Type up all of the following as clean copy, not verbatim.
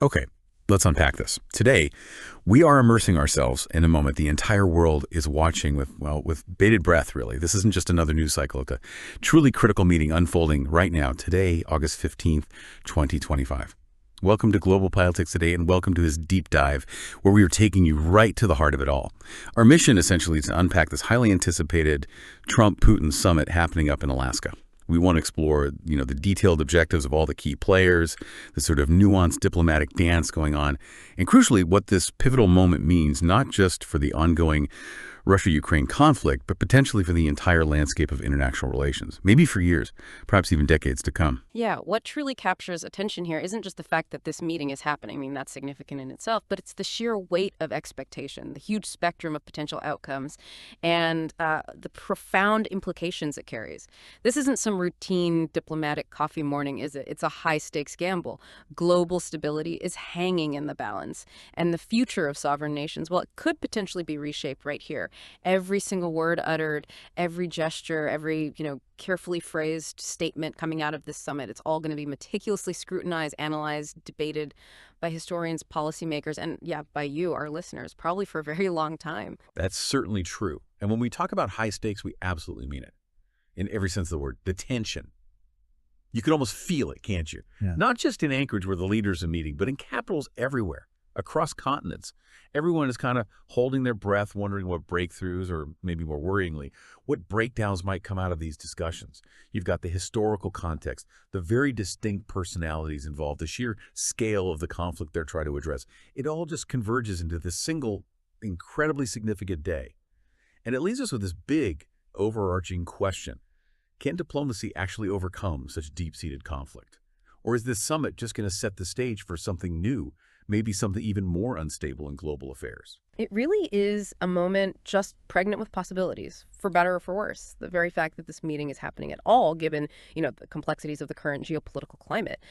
Okay, let's unpack this. Today, we are immersing ourselves in a moment the entire world is watching with bated breath, really. This isn't just another news cycle. It's a truly critical meeting unfolding right now, today, August 15th, 2025. Welcome to Global Politics Today, and welcome to this deep dive where we are taking you right to the heart of it all. Our mission, essentially, is to unpack this highly anticipated Trump-Putin summit happening up in Alaska. We want to explore, the detailed objectives of all the key players, the sort of nuanced diplomatic dance going on, and crucially, what this pivotal moment means, not just for the ongoing Russia-Ukraine conflict, but potentially for the entire landscape of international relations, maybe for years, perhaps even decades to come. Yeah, what truly captures attention here isn't just the fact that this meeting is happening. I mean, that's significant in itself, but it's the sheer weight of expectation, the huge spectrum of potential outcomes, and the profound implications it carries. This isn't some routine diplomatic coffee morning, is it? It's a high-stakes gamble. Global stability is hanging in the balance, and the future of sovereign nations, well, it could potentially be reshaped right here. Every single word uttered, every gesture, every, carefully phrased statement coming out of this summit, it's all going to be meticulously scrutinized, analyzed, debated by historians, policymakers, and by you, our listeners, probably for a very long time. That's certainly true. And when we talk about high stakes, we absolutely mean it. In every sense of the word, the tension. You can almost feel it, can't you? Yeah. Not just in Anchorage where the leaders are meeting, but in capitals everywhere, across continents. Everyone is kind of holding their breath, wondering what breakthroughs, or maybe more worryingly, what breakdowns might come out of these discussions. You've got the historical context, the very distinct personalities involved, the sheer scale of the conflict they're trying to address. It all just converges into this single, incredibly significant day. And it leaves us with this big, overarching question. Can diplomacy actually overcome such deep-seated conflict? Or is this summit just going to set the stage for something new, maybe something even more unstable in global affairs? It really is a moment just pregnant with possibilities, for better or for worse. The very fact that this meeting is happening at all, given, the complexities of the current geopolitical climate.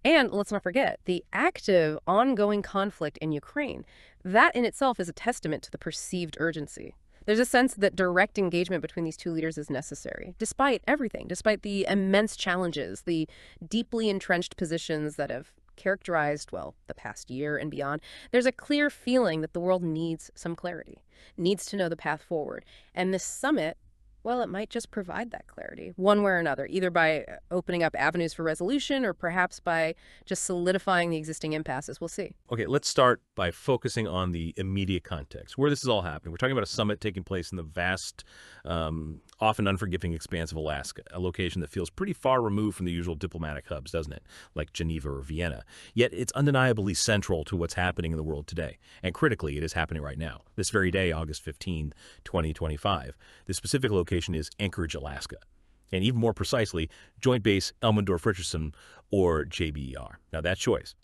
And let's not forget, the active, ongoing conflict in Ukraine. That in itself is a testament to the perceived urgency. There's a sense that direct engagement between these two leaders is necessary, despite everything, despite the immense challenges, the deeply entrenched positions that have characterized, the past year and beyond. There's a clear feeling that the world needs some clarity, needs to know the path forward. And this summit, it might just provide that clarity, one way or another, either by opening up avenues for resolution or perhaps by just solidifying the existing impasses. We'll see. Okay, let's start by focusing on the immediate context, where this is all happening. We're talking about a summit taking place in the vast, often unforgiving expanse of Alaska, a location that feels pretty far removed from the usual diplomatic hubs, doesn't it? Like Geneva or Vienna. Yet it's undeniably central to what's happening in the world today. And critically, it is happening right now, this very day, August 15, 2025. The specific location is Anchorage, Alaska. And even more precisely, Joint Base Elmendorf-Richardson, or JBER. Now, that choice,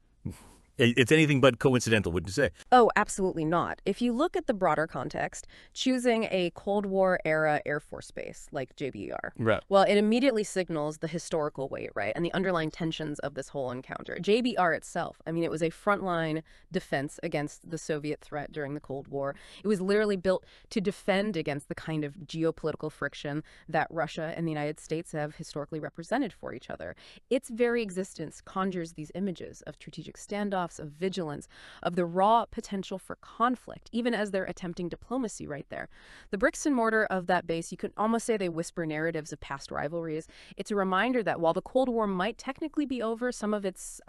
it's anything but coincidental, wouldn't you say? Oh, absolutely not. If you look at the broader context, choosing a Cold War-era Air Force base like JBER, Right. it immediately signals the historical weight, right, and the underlying tensions of this whole encounter. JBR itself, it was a frontline defense against the Soviet threat during the Cold War. It was literally built to defend against the kind of geopolitical friction that Russia and the United States have historically represented for each other. Its very existence conjures these images of strategic standoffs, of vigilance, of the raw potential for conflict, even as they're attempting diplomacy right there. The bricks and mortar of that base, you could almost say they whisper narratives of past rivalries. It's a reminder that while the Cold War might technically be over, some of its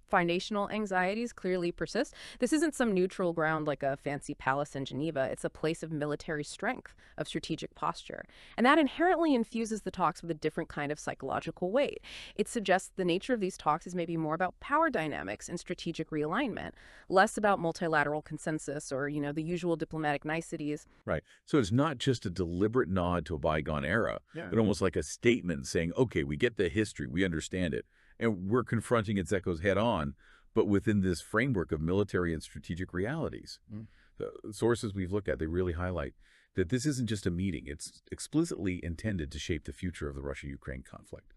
foundational anxieties clearly persist. This isn't some neutral ground like a fancy palace in Geneva. It's a place of military strength, of strategic posture. And that inherently infuses the talks with a different kind of psychological weight. It suggests the nature of these talks is maybe more about power dynamics and strategic realignment, less about multilateral consensus or, the usual diplomatic niceties. Right. So it's not just a deliberate nod to a bygone era, but almost like a statement saying, okay, we get the history, we understand it, and we're confronting its echoes head on, but within this framework of military and strategic realities. The sources we've looked at, they really highlight that this isn't just a meeting. It's explicitly intended to shape the future of the Russia-Ukraine conflict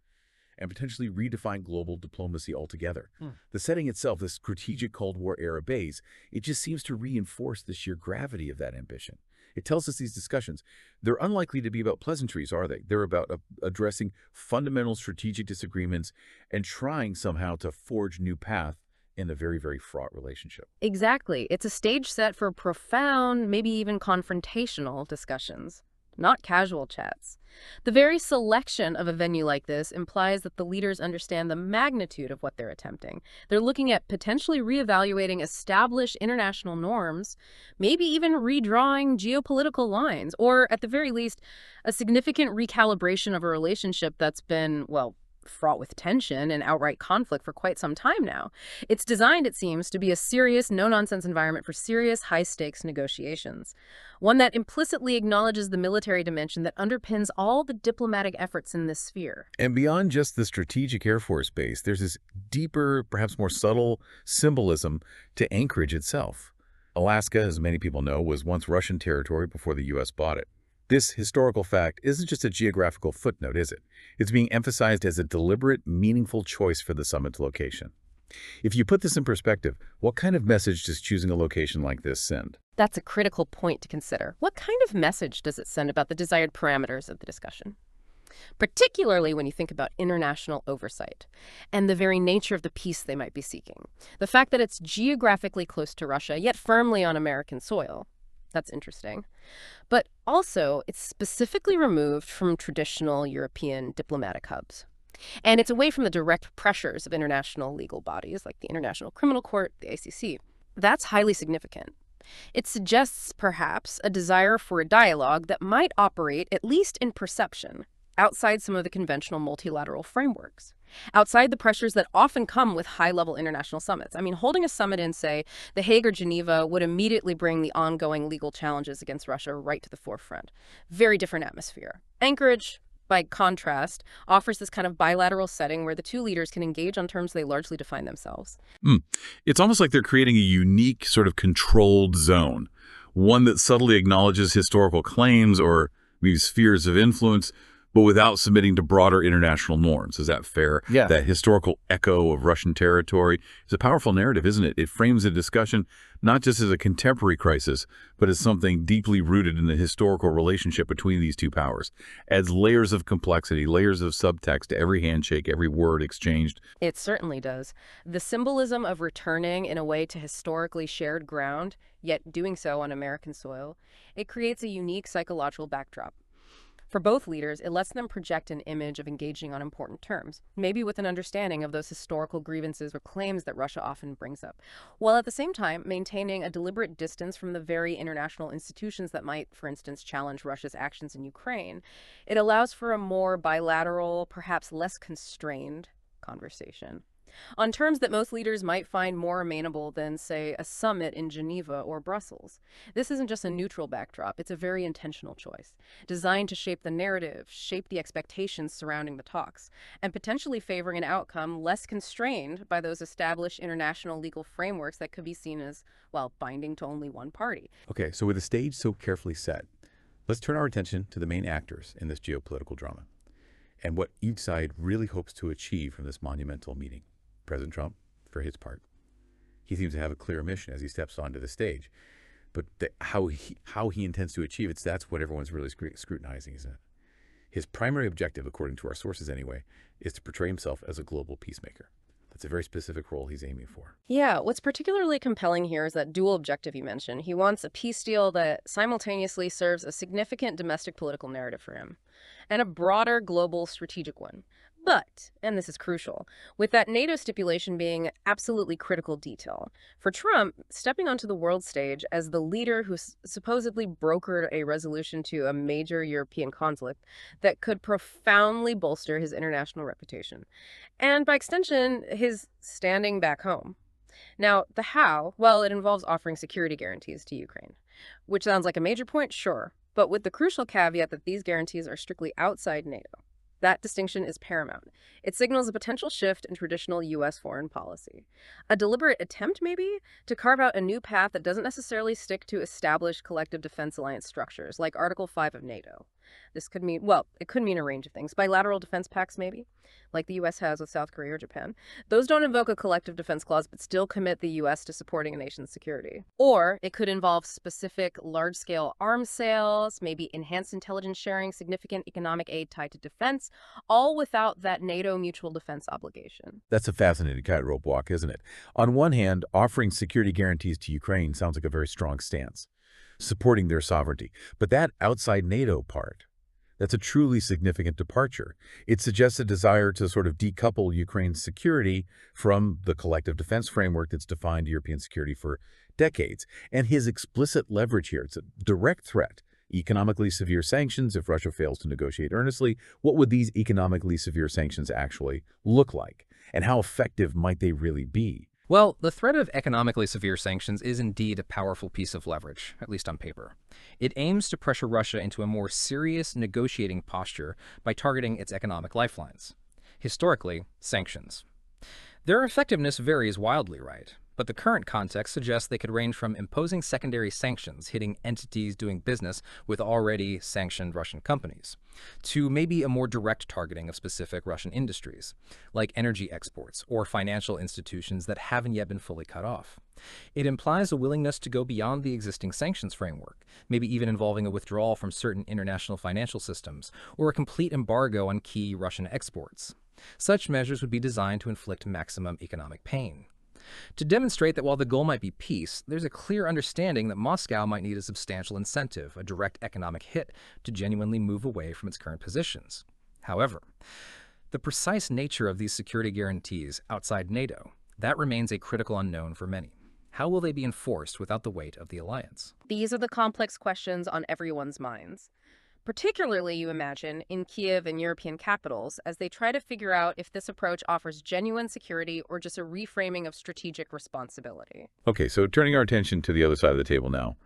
and potentially redefine global diplomacy altogether. The setting itself, the strategic Cold War era base, it just seems to reinforce the sheer gravity of that ambition. It tells us these discussions, they're unlikely to be about pleasantries, are they? They're about addressing fundamental strategic disagreements and trying somehow to forge new path in a very, very fraught relationship. Exactly. It's a stage set for profound, maybe even confrontational discussions, not casual chats. The very selection of a venue like this implies that the leaders understand the magnitude of what they're attempting. They're looking at potentially reevaluating established international norms, maybe even redrawing geopolitical lines, or at the very least, a significant recalibration of a relationship that's been, well, fraught with tension and outright conflict for quite some time now. It's designed, it seems, to be a serious, no-nonsense environment for serious, high-stakes negotiations. One that implicitly acknowledges the military dimension that underpins all the diplomatic efforts in this sphere. And beyond just the strategic Air Force base, there's this deeper, perhaps more subtle symbolism to Anchorage itself. Alaska, as many people know, was once Russian territory before the U.S. bought it. This historical fact isn't just a geographical footnote, is it? It's being emphasized as a deliberate, meaningful choice for the summit's location. If you put this in perspective, what kind of message does choosing a location like this send? That's a critical point to consider. What kind of message does it send about the desired parameters of the discussion? Particularly when you think about international oversight and the very nature of the peace they might be seeking. The fact that it's geographically close to Russia, yet firmly on American soil. That's interesting. But also, it's specifically removed from traditional European diplomatic hubs. And it's away from the direct pressures of international legal bodies like the International Criminal Court, the ICC. That's highly significant. It suggests, perhaps, a desire for a dialogue that might operate, at least in perception, outside some of the conventional multilateral frameworks, outside the pressures that often come with high-level international summits. I mean, holding a summit in, say, The Hague or Geneva would immediately bring the ongoing legal challenges against Russia right to the forefront. Very different atmosphere. Anchorage, by contrast, offers this kind of bilateral setting where the two leaders can engage on terms they largely define themselves. It's almost like they're creating a unique sort of controlled zone, one that subtly acknowledges historical claims or maybe spheres of influence, but without submitting to broader international norms. Is that fair? Yeah. That historical echo of Russian territory is a powerful narrative, isn't it? It frames the discussion not just as a contemporary crisis, but as something deeply rooted in the historical relationship between these two powers. Adds layers of complexity, layers of subtext to every handshake, every word exchanged. It certainly does. The symbolism of returning in a way to historically shared ground, yet doing so on American soil, it creates a unique psychological backdrop. For both leaders, it lets them project an image of engaging on important terms, maybe with an understanding of those historical grievances or claims that Russia often brings up, while at the same time maintaining a deliberate distance from the very international institutions that might, for instance, challenge Russia's actions in Ukraine. It allows for a more bilateral, perhaps less constrained conversation, on terms that most leaders might find more amenable than, say, a summit in Geneva or Brussels. This isn't just a neutral backdrop, it's a very intentional choice, designed to shape the narrative, shape the expectations surrounding the talks, and potentially favoring an outcome less constrained by those established international legal frameworks that could be seen as, well, binding to only one party. Okay, so with the stage so carefully set, let's turn our attention to the main actors in this geopolitical drama and what each side really hopes to achieve from this monumental meeting. President Trump, for his part, he seems to have a clear mission as he steps onto the stage. But how he intends to achieve it, that's what everyone's really scrutinizing, isn't it? His primary objective, according to our sources anyway, is to portray himself as a global peacemaker. That's a very specific role he's aiming for. Yeah, what's particularly compelling here is that dual objective you mentioned. He wants a peace deal that simultaneously serves a significant domestic political narrative for him and a broader global strategic one. But, and this is crucial, with that NATO stipulation being absolutely critical detail, for Trump, stepping onto the world stage as the leader who supposedly brokered a resolution to a major European conflict that could profoundly bolster his international reputation, and by extension, his standing back home. Now, the how, well, it involves offering security guarantees to Ukraine, which sounds like a major point, sure, but with the crucial caveat that these guarantees are strictly outside NATO. That distinction is paramount. It signals a potential shift in traditional U.S. foreign policy. A deliberate attempt, maybe, to carve out a new path that doesn't necessarily stick to established collective defense alliance structures, like Article 5 of NATO. This could mean, well, it could mean a range of things. Bilateral defense pacts, maybe, like the U.S. has with South Korea or Japan. Those don't invoke a collective defense clause, but still commit the U.S. to supporting a nation's security. Or it could involve specific large-scale arms sales, maybe enhanced intelligence sharing, significant economic aid tied to defense, all without that NATO mutual defense obligation. That's a fascinating tightrope walk, isn't it? On one hand, offering security guarantees to Ukraine sounds like a very strong stance, supporting their sovereignty. But that outside NATO part, that's a truly significant departure. It suggests a desire to sort of decouple Ukraine's security from the collective defense framework that's defined European security for decades. And his explicit leverage here, it's a direct threat. Economically severe sanctions if Russia fails to negotiate earnestly. What would these economically severe sanctions actually look like? And how effective might they really be? Well, the threat of economically severe sanctions is indeed a powerful piece of leverage, at least on paper. It aims to pressure Russia into a more serious negotiating posture by targeting its economic lifelines. Historically, sanctions. Their effectiveness varies wildly, right? But the current context suggests they could range from imposing secondary sanctions hitting entities doing business with already sanctioned Russian companies, to maybe a more direct targeting of specific Russian industries, like energy exports or financial institutions that haven't yet been fully cut off. It implies a willingness to go beyond the existing sanctions framework, maybe even involving a withdrawal from certain international financial systems or a complete embargo on key Russian exports. Such measures would be designed to inflict maximum economic pain. To demonstrate that while the goal might be peace, there's a clear understanding that Moscow might need a substantial incentive, a direct economic hit, to genuinely move away from its current positions. However, the precise nature of these security guarantees outside NATO, that remains a critical unknown for many. How will they be enforced without the weight of the alliance? These are the complex questions on everyone's minds. Particularly, you imagine, in Kiev and European capitals, as they try to figure out if this approach offers genuine security or just a reframing of strategic responsibility. Okay, so turning our attention to the other side of the table now.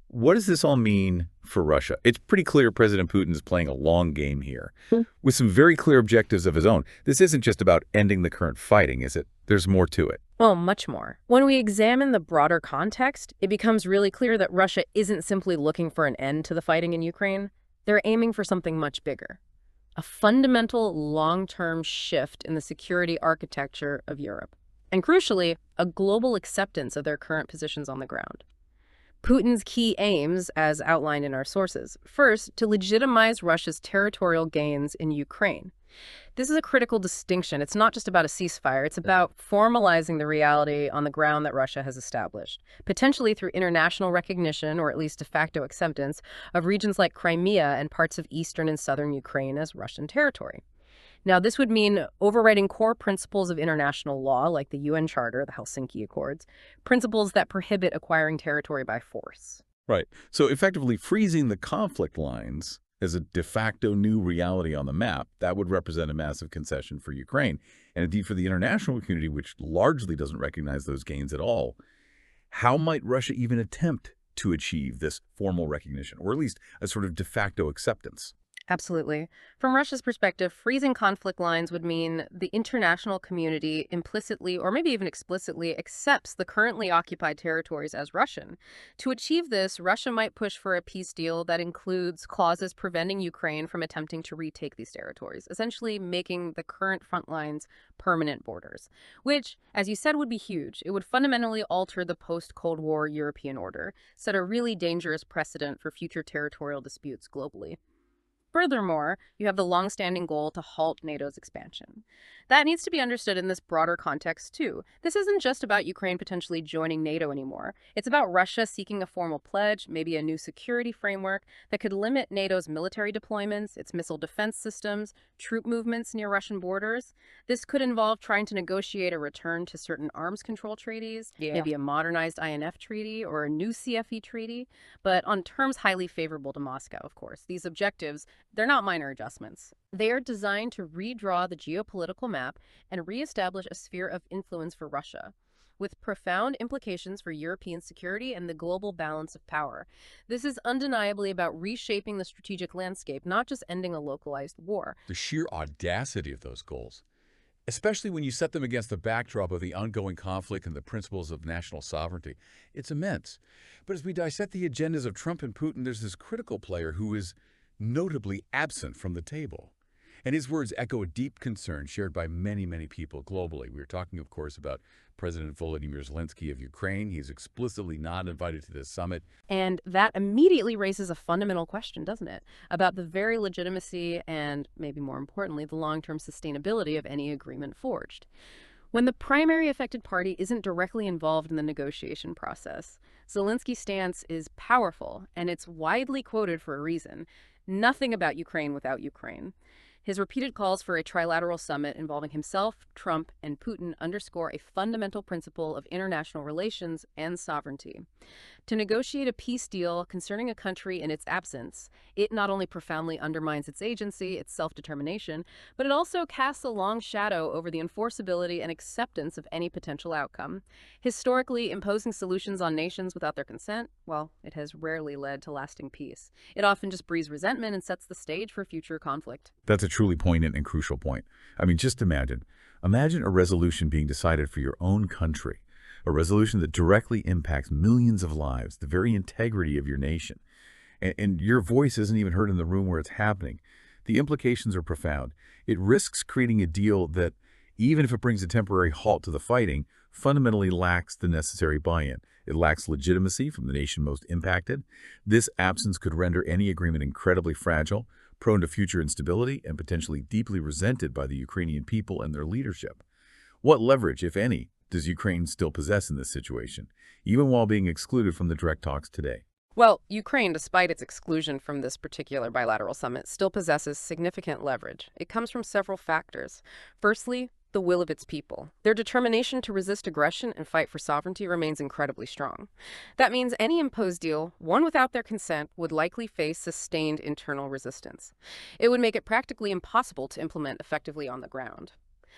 What does this all mean for Russia? It's pretty clear President Putin is playing a long game here, with some very clear objectives of his own. This isn't just about ending the current fighting, is it? There's more to it. Well, much more. When we examine the broader context, it becomes really clear that Russia isn't simply looking for an end to the fighting in Ukraine. They're aiming for something much bigger, a fundamental long-term shift in the security architecture of Europe, and crucially, a global acceptance of their current positions on the ground. Putin's key aims, as outlined in our sources, first, to legitimize Russia's territorial gains in Ukraine. This is a critical distinction. It's not just about a ceasefire. It's about formalizing the reality on the ground that Russia has established, potentially through international recognition or at least de facto acceptance of regions like Crimea and parts of eastern and southern Ukraine as Russian territory. Now, this would mean overriding core principles of international law, like the UN Charter, the Helsinki Accords, principles that prohibit acquiring territory by force. Right. So effectively freezing the conflict lines as a de facto new reality on the map, that would represent a massive concession for Ukraine, and indeed for the international community, which largely doesn't recognize those gains at all. How might Russia even attempt to achieve this formal recognition, or at least a sort of de facto acceptance? Absolutely. From Russia's perspective, freezing conflict lines would mean the international community implicitly or maybe even explicitly accepts the currently occupied territories as Russian. To achieve this, Russia might push for a peace deal that includes clauses preventing Ukraine from attempting to retake these territories, essentially making the current front lines permanent borders, which, as you said, would be huge. It would fundamentally alter the post-Cold War European order, set a really dangerous precedent for future territorial disputes globally. Furthermore, you have the long-standing goal to halt NATO's expansion. That needs to be understood in this broader context, too. This isn't just about Ukraine potentially joining NATO anymore. It's about Russia seeking a formal pledge, maybe a new security framework that could limit NATO's military deployments, its missile defense systems, troop movements near Russian borders. This could involve trying to negotiate a return to certain arms control treaties, maybe a modernized INF treaty or a new CFE treaty, but on terms highly favorable to Moscow, of course. These objectives, they're not minor adjustments. They are designed to redraw the geopolitical map and reestablish a sphere of influence for Russia, with profound implications for European security and the global balance of power. This is undeniably about reshaping the strategic landscape, not just ending a localized war. The sheer audacity of those goals, especially when you set them against the backdrop of the ongoing conflict and the principles of national sovereignty, it's immense. But as we dissect the agendas of Trump and Putin, there's this critical player who is notably absent from the table. And his words echo a deep concern shared by many, many people globally. We are talking, of course, about President Vladimir Zelensky of Ukraine. He's explicitly not invited to this summit. And that immediately raises a fundamental question, doesn't it? About the very legitimacy and, maybe more importantly, the long-term sustainability of any agreement forged. When the primary affected party isn't directly involved in the negotiation process, Zelensky's stance is powerful, and it's widely quoted for a reason. Nothing about Ukraine without Ukraine. His repeated calls for a trilateral summit involving himself, Trump, and Putin underscore a fundamental principle of international relations and sovereignty. To negotiate a peace deal concerning a country in its absence, it not only profoundly undermines its agency, its self-determination, but it also casts a long shadow over the enforceability and acceptance of any potential outcome. Historically, imposing solutions on nations without their consent, well, it has rarely led to lasting peace. It often just breeds resentment and sets the stage for future conflict. That's a truly poignant and crucial point. I mean, just imagine a resolution being decided for your own country, a resolution that directly impacts millions of lives, the very integrity of your nation. And your voice isn't even heard in the room where it's happening. The implications are profound. It risks creating a deal that, even if it brings a temporary halt to the fighting, fundamentally lacks the necessary buy-in. It lacks legitimacy from the nation most impacted. This absence could render any agreement incredibly fragile, prone to future instability, and potentially deeply resented by the Ukrainian people and their leadership. What leverage, if any, does Ukraine still possess in this situation, even while being excluded from the direct talks today? Well, Ukraine, despite its exclusion from this particular bilateral summit, still possesses significant leverage. It comes from several factors. Firstly, the will of its people. Their determination to resist aggression and fight for sovereignty remains incredibly strong. That means any imposed deal, one without their consent, would likely face sustained internal resistance. It would make it practically impossible to implement effectively on the ground.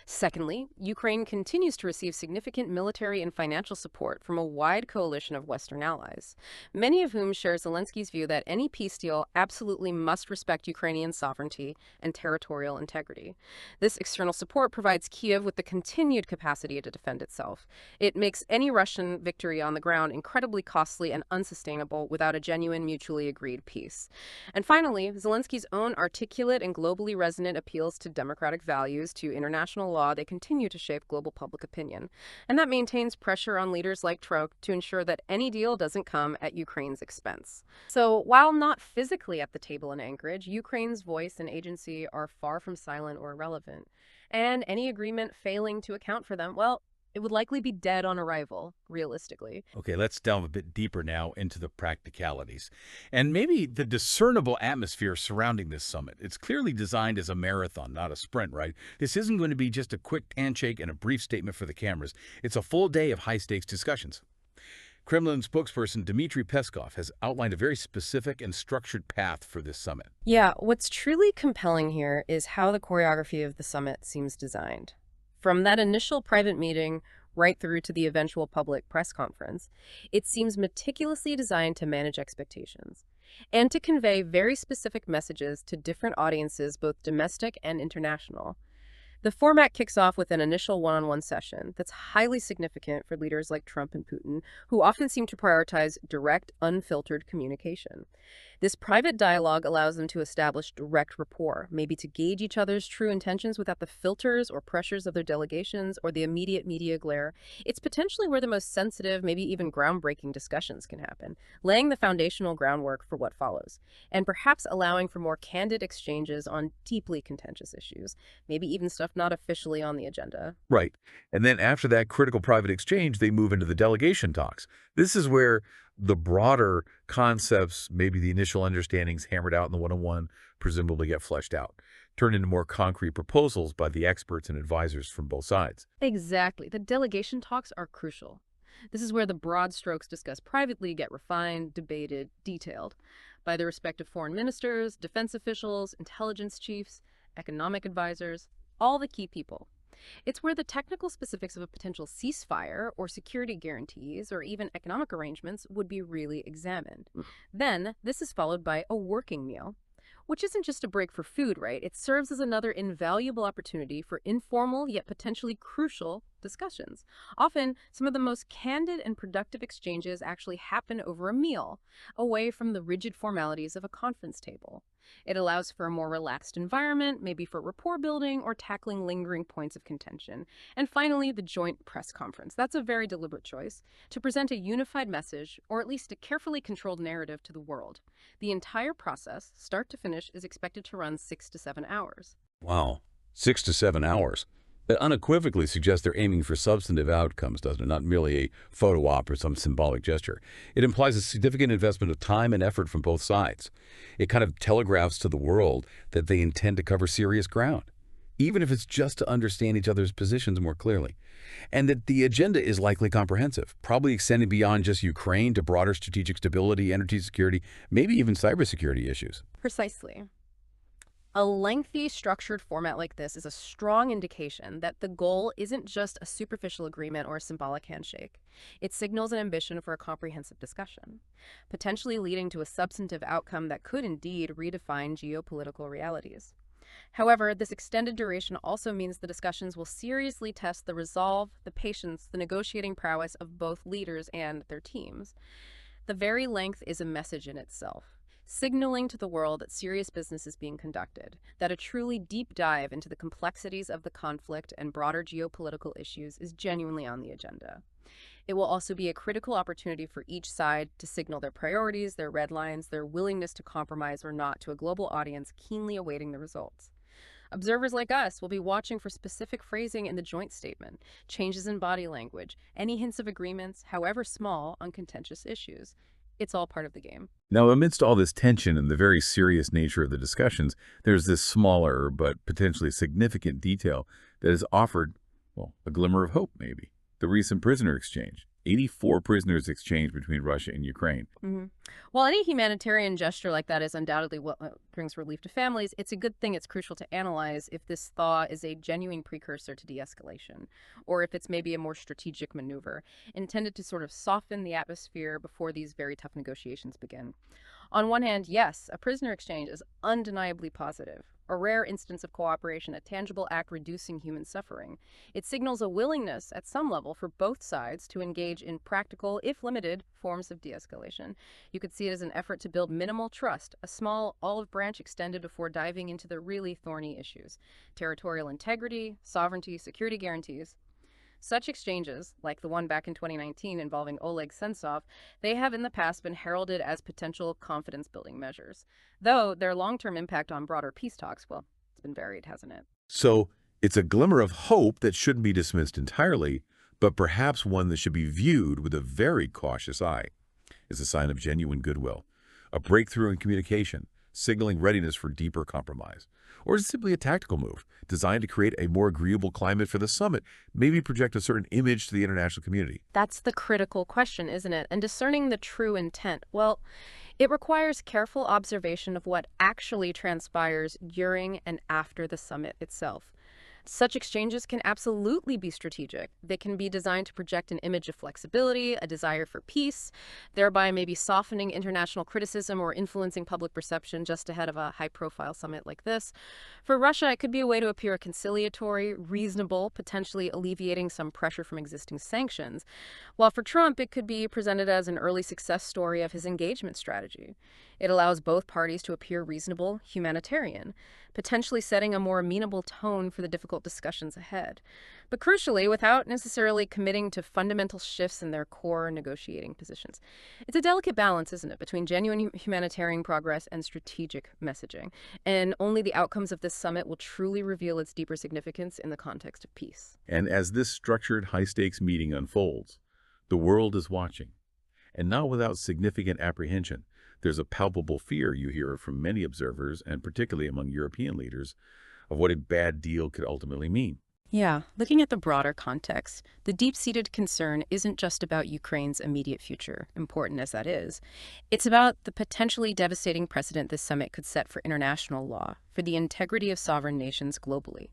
Secondly, Ukraine continues to receive significant military and financial support from a wide coalition of Western allies, many of whom share Zelensky's view that any peace deal absolutely must respect Ukrainian sovereignty and territorial integrity. This external support provides Kyiv with the continued capacity to defend itself. It makes any Russian victory on the ground incredibly costly and unsustainable without a genuine, mutually agreed peace. And finally, Zelensky's own articulate and globally resonant appeals to democratic values, to international law, they continue to shape global public opinion. And that maintains pressure on leaders like Trump to ensure that any deal doesn't come at Ukraine's expense. So while not physically at the table in Anchorage, Ukraine's voice and agency are far from silent or irrelevant. And any agreement failing to account for them, well, it would likely be dead on arrival, realistically. Okay, let's delve a bit deeper now into the practicalities and maybe the discernible atmosphere surrounding this summit. It's clearly designed as a marathon, not a sprint, right? This isn't going to be just a quick handshake and a brief statement for the cameras. It's a full day of high-stakes discussions. Kremlin spokesperson Dmitry Peskov has outlined a very specific and structured path for this summit. Yeah, what's truly compelling here is how the choreography of the summit seems designed. From that initial private meeting right through to the eventual public press conference, it seems meticulously designed to manage expectations and to convey very specific messages to different audiences, both domestic and international. The format kicks off with an initial one-on-one session that's highly significant for leaders like Trump and Putin, who often seem to prioritize direct, unfiltered communication. This private dialogue allows them to establish direct rapport, maybe to gauge each other's true intentions without the filters or pressures of their delegations or the immediate media glare. It's potentially where the most sensitive, maybe even groundbreaking discussions can happen, laying the foundational groundwork for what follows, and perhaps allowing for more candid exchanges on deeply contentious issues, maybe even stuff not officially on the agenda. Right. And then after that critical private exchange, they move into the delegation talks. This is where the broader concepts, maybe the initial understandings hammered out in the one-on-one, presumably get fleshed out, turned into more concrete proposals by the experts and advisors from both sides. Exactly. The delegation talks are crucial. This is where the broad strokes discussed privately get refined, debated, detailed by the respective foreign ministers, defense officials, intelligence chiefs, economic advisors, all the key people. It's where the technical specifics of a potential ceasefire or security guarantees or even economic arrangements would be really examined. Then, this is followed by a working meal, which isn't just a break for food, right? It serves as another invaluable opportunity for informal yet potentially crucial discussions. Often, some of the most candid and productive exchanges actually happen over a meal, away from the rigid formalities of a conference table. It allows for a more relaxed environment, maybe for rapport building or tackling lingering points of contention. And finally, the joint press conference. That's a very deliberate choice to present a unified message, or at least a carefully controlled narrative to the world. The entire process, start to finish, is expected to run 6 to 7 hours. Wow, 6 to 7 hours. That unequivocally suggests they're aiming for substantive outcomes, doesn't it? Not merely a photo op or some symbolic gesture. It implies a significant investment of time and effort from both sides. It kind of telegraphs to the world that they intend to cover serious ground, even if it's just to understand each other's positions more clearly. And that the agenda is likely comprehensive, probably extending beyond just Ukraine to broader strategic stability, energy security, maybe even cybersecurity issues. Precisely. A lengthy, structured format like this is a strong indication that the goal isn't just a superficial agreement or a symbolic handshake. It signals an ambition for a comprehensive discussion, potentially leading to a substantive outcome that could indeed redefine geopolitical realities. However, this extended duration also means the discussions will seriously test the resolve, the patience, the negotiating prowess of both leaders and their teams. The very length is a message in itself, signaling to the world that serious business is being conducted, that a truly deep dive into the complexities of the conflict and broader geopolitical issues is genuinely on the agenda. It will also be a critical opportunity for each side to signal their priorities, their red lines, their willingness to compromise or not to a global audience keenly awaiting the results. Observers like us will be watching for specific phrasing in the joint statement, changes in body language, any hints of agreements, however small, on contentious issues. It's all part of the game. Now, amidst all this tension and the very serious nature of the discussions, there's this smaller but potentially significant detail that is offered, well, a glimmer of hope, maybe. The recent prisoner exchange. 84 prisoners exchanged between Russia and Ukraine. While any humanitarian gesture like that is undoubtedly what brings relief to families, it's a good thing it's crucial to analyze if this thaw is a genuine precursor to de-escalation, or if it's maybe a more strategic maneuver, intended to sort of soften the atmosphere before these very tough negotiations begin. On one hand, yes, a prisoner exchange is undeniably positive, a rare instance of cooperation, a tangible act reducing human suffering. It signals a willingness at some level for both sides to engage in practical, if limited, forms of de-escalation. You could see it as an effort to build minimal trust, a small olive branch extended before diving into the really thorny issues: territorial integrity, sovereignty, security guarantees. Such exchanges, like the one back in 2019 involving Oleg Sentsov, they have in the past been heralded as potential confidence-building measures. Though their long-term impact on broader peace talks, well, it's been varied, hasn't it? So it's a glimmer of hope that shouldn't be dismissed entirely, but perhaps one that should be viewed with a very cautious eye. It's a sign of genuine goodwill, a breakthrough in communication, signaling readiness for deeper compromise. Or is it simply a tactical move designed to create a more agreeable climate for the summit, maybe project a certain image to the international community? That's the critical question, isn't it? And discerning the true intent, well, it requires careful observation of what actually transpires during and after the summit itself. Such exchanges can absolutely be strategic. They can be designed to project an image of flexibility, a desire for peace, thereby maybe softening international criticism or influencing public perception just ahead of a high-profile summit like this. For Russia, it could be a way to appear conciliatory, reasonable, potentially alleviating some pressure from existing sanctions. While for Trump, it could be presented as an early success story of his engagement strategy. It allows both parties to appear reasonable, humanitarian, potentially setting a more amenable tone for the difficult discussions ahead. But crucially, without necessarily committing to fundamental shifts in their core negotiating positions. It's a delicate balance, isn't it, between genuine humanitarian progress and strategic messaging. And only the outcomes of this summit will truly reveal its deeper significance in the context of peace. And as this structured high-stakes meeting unfolds, the world is watching. And not without significant apprehension. There's a palpable fear you hear from many observers, and particularly among European leaders, of what a bad deal could ultimately mean. Yeah, looking at the broader context, the deep-seated concern isn't just about Ukraine's immediate future, important as that is. It's about the potentially devastating precedent this summit could set for international law, for the integrity of sovereign nations globally.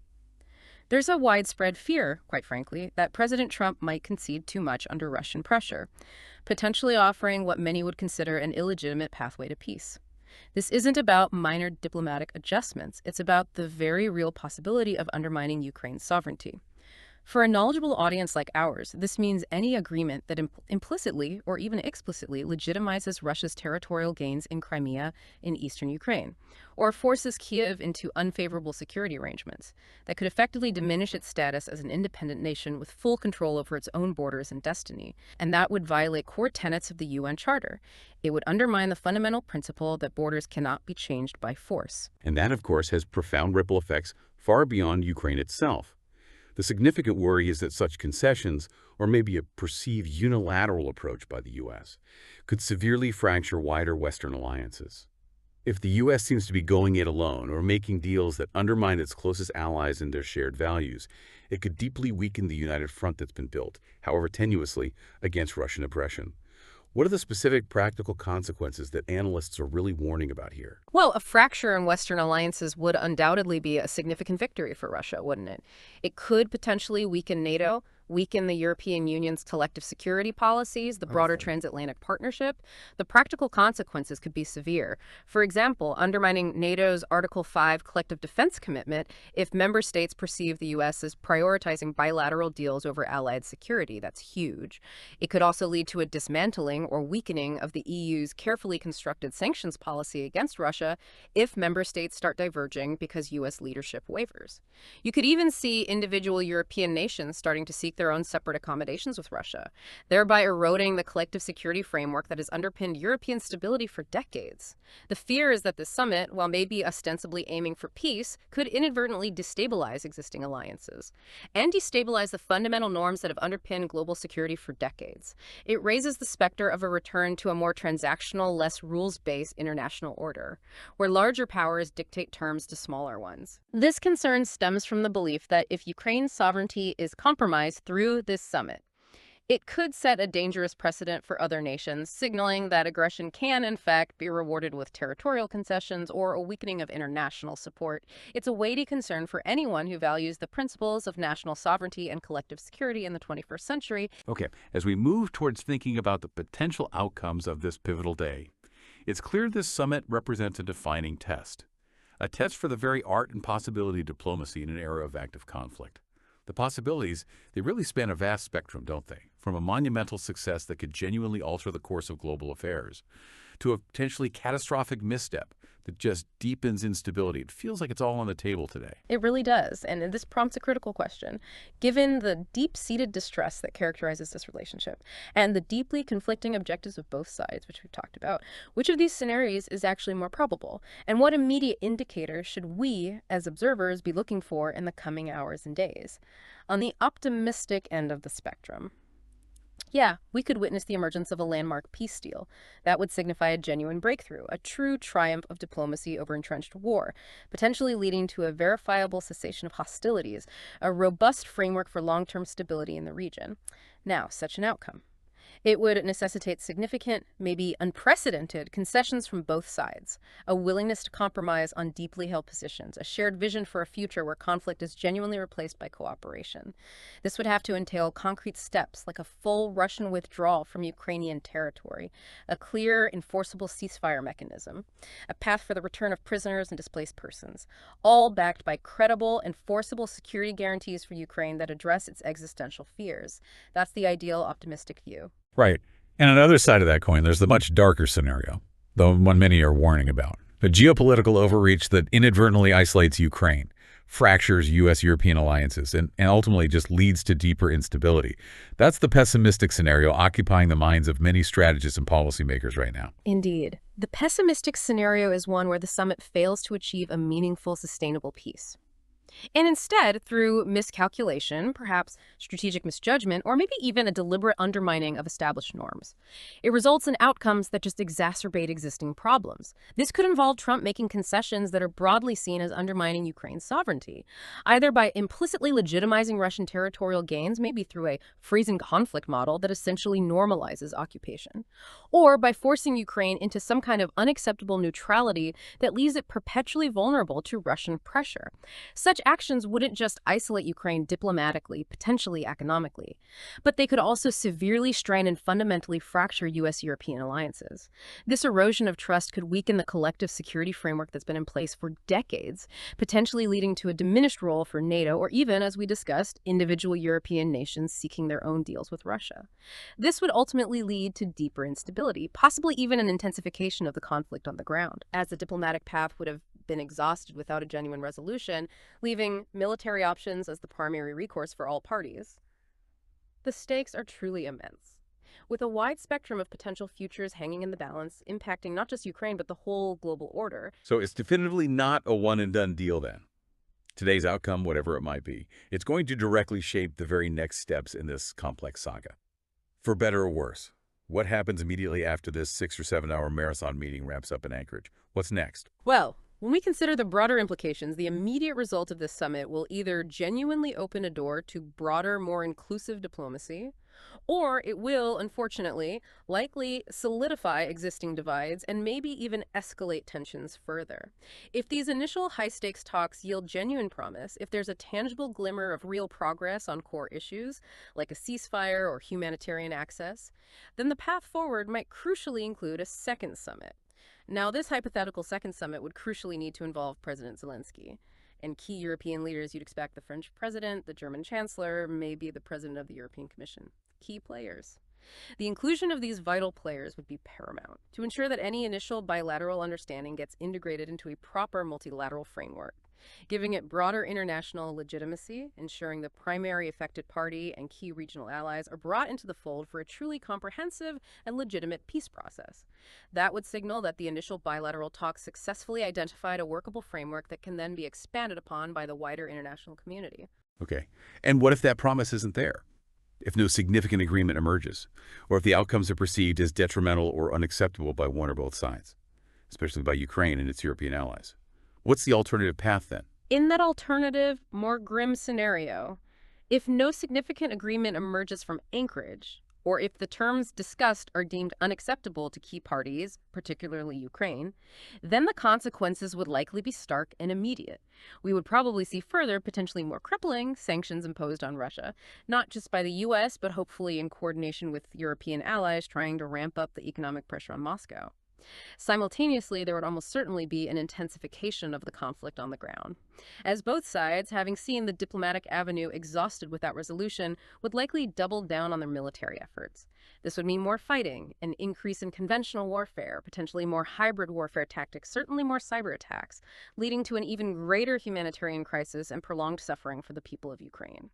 There's a widespread fear, quite frankly, that President Trump might concede too much under Russian pressure, potentially offering what many would consider an illegitimate pathway to peace. This isn't about minor diplomatic adjustments. It's about the very real possibility of undermining Ukraine's sovereignty. For a knowledgeable audience like ours, this means any agreement that implicitly or even explicitly legitimizes Russia's territorial gains in Crimea in eastern Ukraine, or forces Kyiv into unfavorable security arrangements that could effectively diminish its status as an independent nation with full control over its own borders and destiny. And that would violate core tenets of the UN Charter. It would undermine the fundamental principle that borders cannot be changed by force. And that, of course, has profound ripple effects far beyond Ukraine itself. The significant worry is that such concessions, or maybe a perceived unilateral approach by the U.S., could severely fracture wider Western alliances. If the U.S. seems to be going it alone or making deals that undermine its closest allies and their shared values, it could deeply weaken the united front that's been built, however tenuously, against Russian aggression. What are the specific practical consequences that analysts are really warning about here? Well, a fracture in Western alliances would undoubtedly be a significant victory for Russia, wouldn't it? It could potentially weaken NATO, weaken the European Union's collective security policies, the broader transatlantic partnership. The practical consequences could be severe. For example, undermining NATO's Article 5 collective defense commitment if member states perceive the U.S. as prioritizing bilateral deals over allied security. That's huge. It could also lead to a dismantling or weakening of the EU's carefully constructed sanctions policy against Russia if member states start diverging because U.S. leadership wavers. You could even see individual European nations starting to seek their own separate accommodations with Russia, thereby eroding the collective security framework that has underpinned European stability for decades. The fear is that this summit, while maybe ostensibly aiming for peace, could inadvertently destabilize existing alliances and destabilize the fundamental norms that have underpinned global security for decades. It raises the specter of a return to a more transactional, less rules-based international order, where larger powers dictate terms to smaller ones. This concern stems from the belief that if Ukraine's sovereignty is compromised through this summit, it could set a dangerous precedent for other nations, signaling that aggression can, in fact, be rewarded with territorial concessions or a weakening of international support. It's a weighty concern for anyone who values the principles of national sovereignty and collective security in the 21st century. Okay, as we move towards thinking about the potential outcomes of this pivotal day, it's clear this summit represents a defining test. A test for the very art and possibility of diplomacy in an era of active conflict. The possibilities, they really span a vast spectrum, don't they? From a monumental success that could genuinely alter the course of global affairs, to a potentially catastrophic misstep that just deepens instability. It feels like it's all on the table today. It really does, and this prompts a critical question. Given the deep-seated distress that characterizes this relationship, and the deeply conflicting objectives of both sides, which we've talked about, which of these scenarios is actually more probable? And what immediate indicators should we, as observers, be looking for in the coming hours and days? On the optimistic end of the spectrum, yeah, we could witness the emergence of a landmark peace deal. That would signify a genuine breakthrough, a true triumph of diplomacy over entrenched war, potentially leading to a verifiable cessation of hostilities, a robust framework for long-term stability in the region. Now, such an outcome, it would necessitate significant, maybe unprecedented, concessions from both sides, a willingness to compromise on deeply held positions, a shared vision for a future where conflict is genuinely replaced by cooperation. This would have to entail concrete steps like a full Russian withdrawal from Ukrainian territory, a clear, enforceable ceasefire mechanism, a path for the return of prisoners and displaced persons, all backed by credible, enforceable security guarantees for Ukraine that address its existential fears. That's the ideal optimistic view. Right. And on the other side of that coin, there's the much darker scenario, the one many are warning about. A geopolitical overreach that inadvertently isolates Ukraine, fractures U.S.-European alliances, and ultimately just leads to deeper instability. That's the pessimistic scenario occupying the minds of many strategists and policymakers right now. Indeed. The pessimistic scenario is one where the summit fails to achieve a meaningful, sustainable peace. And instead, through miscalculation, perhaps strategic misjudgment, or maybe even a deliberate undermining of established norms, it results in outcomes that just exacerbate existing problems. This could involve Trump making concessions that are broadly seen as undermining Ukraine's sovereignty, either by implicitly legitimizing Russian territorial gains, maybe through a freezing conflict model that essentially normalizes occupation, or by forcing Ukraine into some kind of unacceptable neutrality that leaves it perpetually vulnerable to Russian pressure. Such actions wouldn't just isolate Ukraine diplomatically, potentially economically, but they could also severely strain and fundamentally fracture U.S.-European alliances. This erosion of trust could weaken the collective security framework that's been in place for decades, potentially leading to a diminished role for NATO or even, as we discussed, individual European nations seeking their own deals with Russia. This would ultimately lead to deeper instability, possibly even an intensification of the conflict on the ground, as the diplomatic path would have been exhausted without a genuine resolution, leaving military options as the primary recourse for all parties. The stakes are truly immense, with a wide spectrum of potential futures hanging in the balance, impacting not just Ukraine, but the whole global order. So it's definitively not a one-and-done deal then. Today's outcome, whatever it might be, it's going to directly shape the very next steps in this complex saga. For better or worse, what happens immediately after this 6 or 7 hour marathon meeting wraps up in Anchorage? What's next? Well, when we consider the broader implications, the immediate result of this summit will either genuinely open a door to broader, more inclusive diplomacy, or it will, unfortunately, likely solidify existing divides and maybe even escalate tensions further. If these initial high-stakes talks yield genuine promise, if there's a tangible glimmer of real progress on core issues, like a ceasefire or humanitarian access, then the path forward might crucially include a second summit. Now, this hypothetical second summit would crucially need to involve President Zelensky. And key European leaders, you'd expect the French president, the German chancellor, maybe the president of the European Commission. Key players. The inclusion of these vital players would be paramount to ensure that any initial bilateral understanding gets integrated into a proper multilateral framework, giving it broader international legitimacy, ensuring the primary affected party and key regional allies are brought into the fold for a truly comprehensive and legitimate peace process. That would signal that the initial bilateral talks successfully identified a workable framework that can then be expanded upon by the wider international community. Okay. And what if that promise isn't there? If no significant agreement emerges, or if the outcomes are perceived as detrimental or unacceptable by one or both sides, especially by Ukraine and its European allies? What's the alternative path then? In that alternative, more grim scenario, if no significant agreement emerges from Anchorage, or if the terms discussed are deemed unacceptable to key parties, particularly Ukraine, then the consequences would likely be stark and immediate. We would probably see further, potentially more crippling, sanctions imposed on Russia, not just by the U.S., but hopefully in coordination with European allies trying to ramp up the economic pressure on Moscow. Simultaneously, there would almost certainly be an intensification of the conflict on the ground, as both sides, having seen the diplomatic avenue exhausted without resolution, would likely double down on their military efforts. This would mean more fighting, an increase in conventional warfare, potentially more hybrid warfare tactics, certainly more cyber attacks, leading to an even greater humanitarian crisis and prolonged suffering for the people of Ukraine.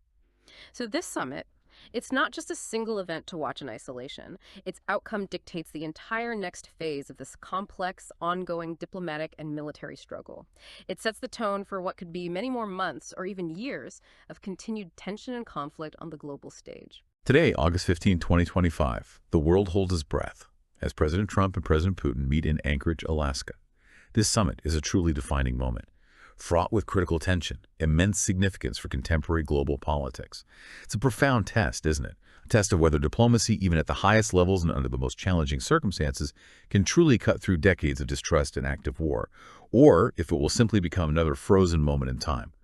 So this summit, it's not just a single event to watch in isolation. Its outcome dictates the entire next phase of this complex, ongoing diplomatic and military struggle. It sets the tone for what could be many more months or even years of continued tension and conflict on the global stage. Today, August 15, 2025, the world holds its breath as President Trump and President Putin meet in Anchorage, Alaska. This summit is a truly defining moment, fraught with critical tension, immense significance for contemporary global politics. It's a profound test, isn't it? A test of whether diplomacy, even at the highest levels and under the most challenging circumstances, can truly cut through decades of distrust and active war, or if it will simply become another frozen moment in time,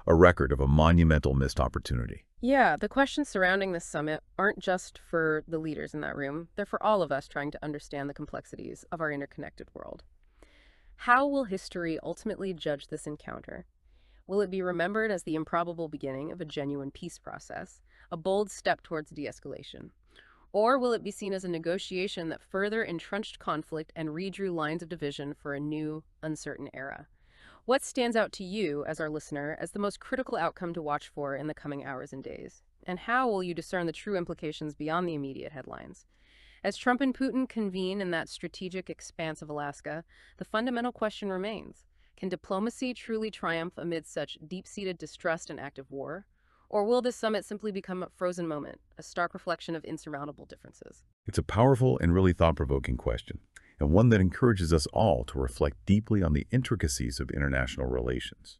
a record of a monumental missed opportunity. Yeah, the questions surrounding this summit aren't just for the leaders in that room. They're for all of us trying to understand the complexities of our interconnected world. How will history ultimately judge this encounter? Will it be remembered as the improbable beginning of a genuine peace process, a bold step towards de-escalation? Or will it be seen as a negotiation that further entrenched conflict and redrew lines of division for a new, uncertain era? What stands out to you, as our listener, as the most critical outcome to watch for in the coming hours and days? And how will you discern the true implications beyond the immediate headlines? As Trump and Putin convene in that strategic expanse of Alaska, the fundamental question remains: can diplomacy truly triumph amid such deep-seated distrust and active war? Or will this summit simply become a frozen moment, a stark reflection of insurmountable differences? It's a powerful and really thought-provoking question, and one that encourages us all to reflect deeply on the intricacies of international relations,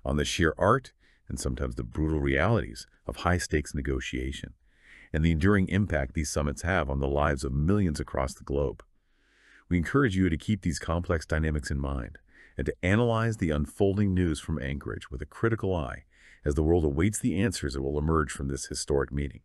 on the sheer art and sometimes the brutal realities of high-stakes negotiation, and the enduring impact these summits have on the lives of millions across the globe. We encourage you to keep these complex dynamics in mind and to analyze the unfolding news from Anchorage with a critical eye as the world awaits the answers that will emerge from this historic meeting.